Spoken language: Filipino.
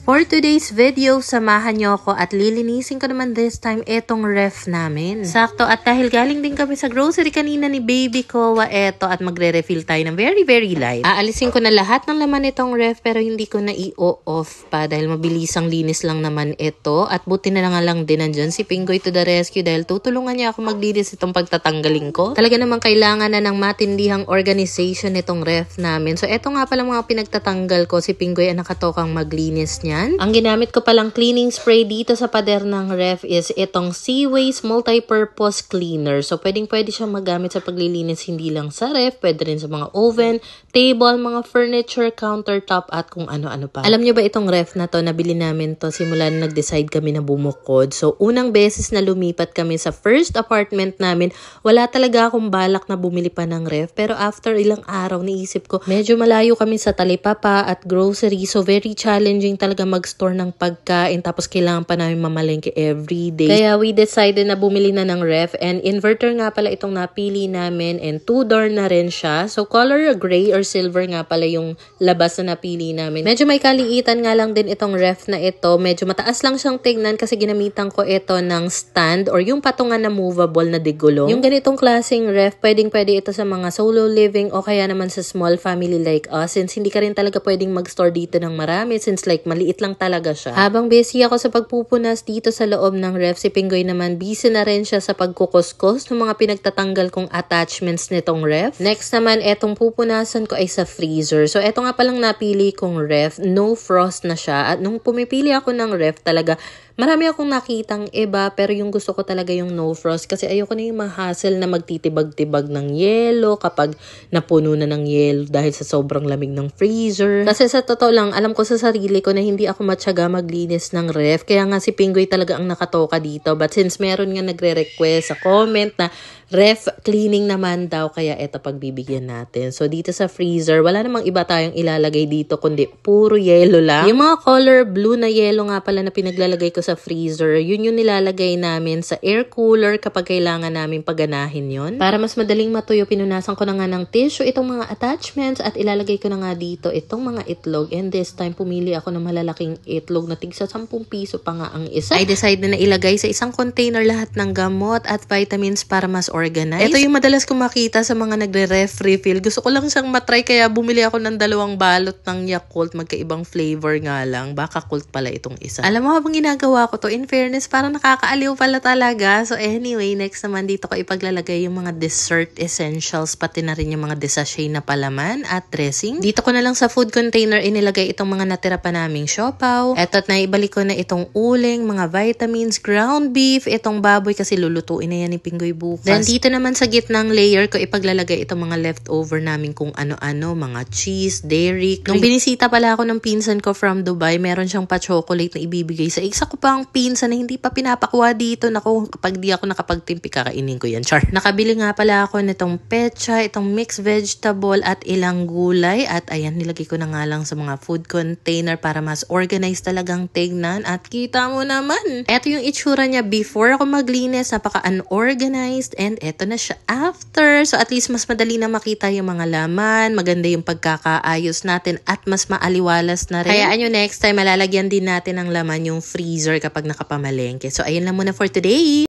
For today's video, samahan niyo ako at lilinisin ko naman this time etong ref namin. Sakto, at dahil galing din kami sa grocery kanina ni baby ko, eto at magre-refill tayo ng very light. Aalisin ko na lahat ng laman itong ref pero hindi ko na i-off pa dahil mabilisang linis lang naman ito. At buti na lang din nandyan si Pingoy to the rescue dahil tutulungan niya ako maglinis itong pagtatanggalin ko. Talaga namang kailangan na ng matindihang organization itong ref namin. So eto nga pala mga pinagtatanggal ko, si Pingoy ang nakatokang maglinis niya. Ang ginamit ko palang cleaning spray dito sa pader ng ref is itong Seaways Multi-Purpose Cleaner. So, pwede siyang magamit sa paglilinis hindi lang sa ref, pwede rin sa mga oven, table, mga furniture, countertop, at kung ano-ano pa. Alam nyo ba itong ref na to, nabili namin to simula na nag-decide kami na bumukod. So, unang beses na lumipat kami sa first apartment namin, wala talaga akong balak na bumili pa ng ref. Pero after ilang araw, naisip ko, medyo malayo kami sa talipapa at grocery. So, very challenging talaga mag-store ng pagkain tapos kailangan pa namin mamalengke every day. Kaya we decided na bumili na ng ref, and inverter nga pala itong napili namin, and 2-door na rin siya. So color gray or silver nga pala yung labas na napili namin. Medyo may kaliitan nga lang din itong ref na ito. Medyo mataas lang siyang tignan kasi ginamitan ko ito ng stand or yung patungan na movable na digulong. Yung ganitong klaseng ref, pwede ito sa mga solo living o kaya naman sa small family like us, since hindi ka rin talaga pwedeng mag-store dito ng marami since like maliit lang talaga siya. Habang busy ako sa pagpupunas dito sa loob ng ref, si Pingoy naman busy na rin siya sa pagkukuskos ng mga pinagtatanggal kong attachments nitong ref. Next naman, etong pupunasan ko ay sa freezer. So, eto nga palang napili kong ref. No frost na siya. At nung pumipili ako ng ref talaga, marami akong nakitang iba pero yung gusto ko talaga yung no frost kasi ayoko na yung ma-hassle na magtitibag-tibag ng yelo kapag napuno na ng yelo dahil sa sobrang lamig ng freezer. Kasi sa totoo lang, alam ko sa sarili ko na hindi ako matyaga maglinis ng ref. Kaya nga si Pingoy talaga ang nakatoka dito. But since meron nga nagre-request sa comment na ref cleaning naman daw, kaya eto pagbibigyan natin. So dito sa freezer, wala namang iba tayong ilalagay dito kundi puro yelo lang. Yung mga color blue na yelo nga pala na pinaglalagay ko sa freezer, yun yung nilalagay namin sa air cooler kapag kailangan namin paganahin yun. Para mas madaling matuyo, pinunasan ko na nga ng tissue itong mga attachments at ilalagay ko na nga dito itong mga itlog. And this time, pumili ako ng malalaking itlog na tigsa 10 piso pa nga ang isa. I decided na ilagay sa isang container lahat ng gamot at vitamins para mas organized. Ito yung madalas kong makita sa mga nagre-ref refill. Gusto ko lang siyang matry kaya bumili ako ng 2 balot ng Yakult. Magkaibang flavor nga lang. Baka Cult pala itong isa. Alam mo, habang ginagawa ko to, in fairness, parang nakakaaliw pala talaga. So anyway, next naman dito ko ipaglalagay yung mga dessert essentials, pati na rin yung mga desachet na palaman at dressing. Dito ko na lang sa food container inilagay itong mga natira pa naming siopaw. Eto at naibalik ko na itong uling, mga vitamins, ground beef, itong baboy kasi lulutuin na yan ni Pingoy bukas. Then dito naman sa gitnang layer ko ipaglalagay itong mga leftover namin kung ano-ano, mga cheese, dairy. Nung binisita pala ako ng pinsan ko from Dubai, meron siyang pa-chocolate na ibibigay sa isa ko pang pinsan na hindi pa pinapakuha dito. Naku, kapag di ako nakapagtimpi, kakainin ko yan. Char. Nakabili nga pala ako nitong pecha, itong mixed vegetable at ilang gulay. At ayan, nilagay ko na nga lang sa mga food container para mas organized talagang tignan. At kita mo naman, eto yung itsura niya before ako maglinis, napaka-unorganized, and eto na siya after. So at least mas madali na makita yung mga laman, maganda yung pagkakaayos natin at mas maaliwalas na rin. Kaya anyo, next time malalagyan din natin ng laman yung freezer kapag nakapamalengke. So ayun lang muna for today.